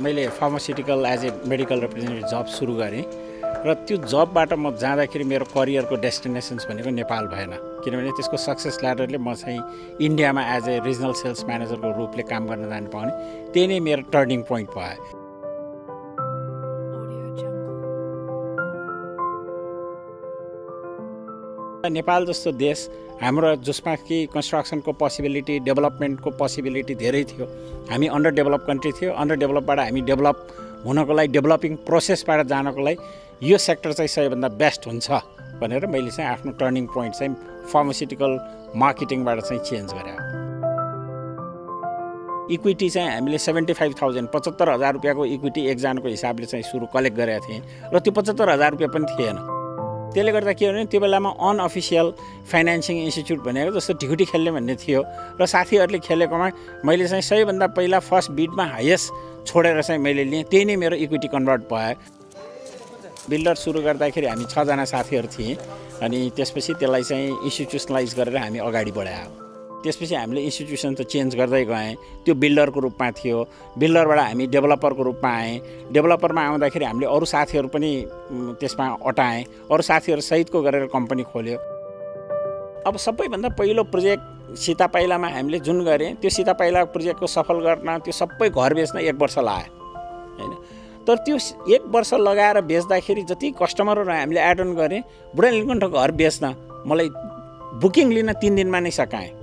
मैले pharmaceutical as a medical representative जब सुरु गरेँ र त्यो जबबाट म जाँदाखेरि मेरो करियरको डेस्टिनेसन्स भनेको नेपाल भएन, किनभने त्यसको सक्सेस ल्याडरले म चाहिँ इन्डियामा एज ए रिजनल सेल्स म्यानेजरको रूपले काम गर्न जानु पाउने, त्यही नै मेरो टर्निङ पोइन्ट भयो। नेपाल जस्तो देश हाम्रो जसमा कि कन्स्ट्रक्सनको पोसिबिलिटी, डेभलपमेन्टको पोसिबिलिटी धेरै थियो। हामी अन्डर डेभलप कन्ट्री थियो। अन्डर डेभलपबाट हामी डेभलप हुनको लागि, डेभलपिङ प्रोसेसबाट जानको लागि यो सेक्टर चाहिँ सबैभन्दा बेस्ट हुन्छ भनेर मैले चाहिँ आफ्नो टर्निङ पोइन्ट चाहिँ फार्मास्युटिकल मार्केटिङबाट चाहिँ चेन्ज गरेँ। इक्विटी चाहिँ हामीले 75,000 रुपियाँको इक्विटी एकजनाको हिसाबले चाहिँ सुरु कलेक्ट गरेका थिएँ र त्यो 75,000 रुपियाँ पनि थिएन। त्यसले गर्दा के भने त्यो बेलामा अनअफिसियल फाइनेन्सिङ इन्स्टिट्युट भनेको जस्तो ढिकुटी खेल्ने भन्ने थियो र साथीहरूले खेलेकोमा मैले चाहिँ सबैभन्दा पहिला फर्स्ट बिडमा हाइएस्ट छोडेर चाहिँ मैले लिएँ, त्यही नै मेरो इक्विटी कन्भर्ट भयो। बिल्डर सुरु गर्दाखेरि हामी 6 जना साथीहरू थियौँ अनि त्यसपछि त्यसलाई चाहिँ इन्स्टिट्युसनलाइज गरेर हामी अगाडि बढायौँ। त्यसपछि हामीले इन्स्टिट्युसन त चेन्ज गर्दै गएँ। त्यो बिल्डरको रूपमा थियो, बिल्डरबाट हामी डेभलपरको रूपमा आएँ। डेभलपरमा आउँदाखेरि हामीले अरू साथीहरू पनि त्यसमा अटाएँ, अरू साथीहरू सहितको गरेर कम्पनी खोल्यो। अब सबैभन्दा पहिलो प्रोजेक्ट सीतापाइलामा हामीले जुन गरेँ, त्यो सीतापाइला प्रोजेक्टको सफल गर्न त्यो सबै घर बेच्न 1 वर्ष लाग्यो हैन। तर त्यो 1 वर्ष लगाएर बेच्दाखेरि जति कस्टमरहरू हामीले एड अन गरेँ, बुढा नीलकण्ठ घर बेच्न मलाई बुकिङ लिन 3 दिनमा नै सकाएँ।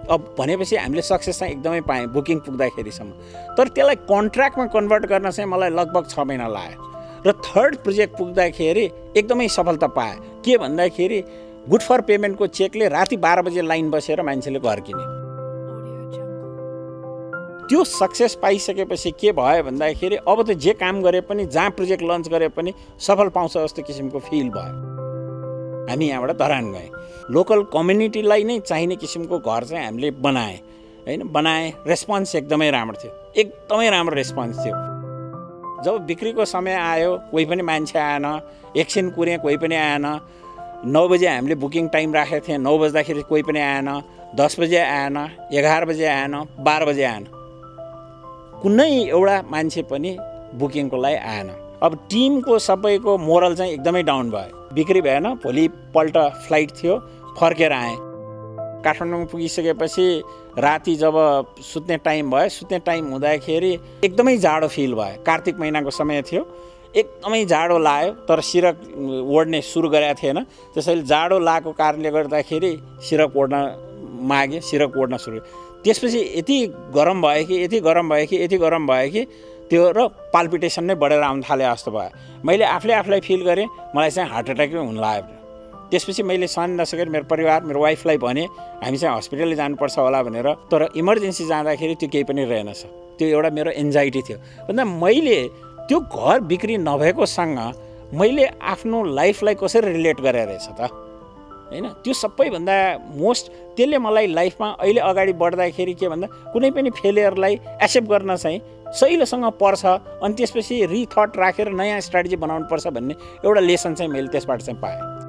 अब भनेपछि हामीले सक्सेस चाहिँ एकदमै पाएँ बुकिङ पुग्दाखेरिसम्म। तर त्यसलाई कन्ट्र्याक्टमा कन्भर्ट गर्न चाहिँ मलाई लगभग 6 महिना लाग्यो र थर्ड प्रोजेक्ट पुग्दाखेरि एकदमै सफलता पाएँ। के भन्दाखेरि गुड फर पेमेन्टको चेकले राति 12 बजे लाइन बसेर मान्छेले घर किने। त्यो सक्सेस पाइसकेपछि के भयो भन्दाखेरि अब त जे काम गरे पनि, जहाँ प्रोजेक्ट लन्च गरे पनि सफल पाउँछ जस्तो किसिमको फिल भयो। हामी यहाँबाट धरान गएँ, लोकल कम्युनिटीलाई नै चाहिने किसिमको घर चाहिँ हामीले बनाएँ हैन। बनाएँ, रेस्पोन्स एकदमै राम्रो थियो, एकदमै राम्रो रेस्पोन्स थियो। जब बिक्रीको समय आयो कोही पनि मान्छे आएन, एकछिन कुरेँ कोही पनि आएन। 9 बजे हामीले बुकिङ टाइम राखेको थियौँ, 9 बज्दाखेरि कोही पनि आएन, 10 बजे आएन, 11 बजे आएन, 12 बजे आएन, कुनै एउटा मान्छे पनि बुकिङको लागि आएन। अब टिमको सबैको मोरल चाहिँ एकदमै डाउन भयो। बिक्री भएन, भोलिपल्ट फ्लाइट थियो, फर्केर आएँ। काठमाडौँमा पुगिसकेपछि राति जब सुत्ने टाइम भयो, सुत्ने टाइम हुँदाखेरि एकदमै जाडो फिल भयो। कार्तिक महिनाको समय थियो, एकदमै जाडो लाग्यो। तर सिरक ओढ्ने सुरु गरेको थिएन, त्यसैले जाडो लागेको कारणले गर्दाखेरि सिरक ओढ्न मागेँ, सिरक ओढ्न सुरु। त्यसपछि यति गरम भयो कि त्यो र पाल्पिटेसन नै बढेर आउन थाले जस्तो भयो। मैले आफूलाई फिल गरेँ मलाई चाहिँ हार्ट एट्याकै हुन लाग्यो। त्यसपछि मैले सहन नसकेर मेरो परिवार, मेरो वाइफलाई भने हामी चाहिँ हस्पिटलले जानुपर्छ होला भनेर। तर इमर्जेन्सी जाँदाखेरि त्यो केही पनि रहेनछ। त्यो एउटा मेरो एन्जाइटी थियो। भन्दा मैले त्यो घर बिक्री नभएकोसँग मैले आफ्नो लाइफलाई कसरी रिलेट गरेर रहेछ त हैन। त्यो सबैभन्दा मोस्ट, त्यसले मलाई लाइफमा अहिले अगाडि बढ्दाखेरि के भन्दा कुनै पनि फेलियरलाई एक्सेप्ट गर्न चाहिँ सहिलोसँग पर्छ अनि त्यसपछि रिथट राखेर नयाँ स्ट्राटेजी बनाउनु पर्छ भन्ने एउटा लेसन चाहिँ मैले त्यसबाट चाहिँ पाएँ।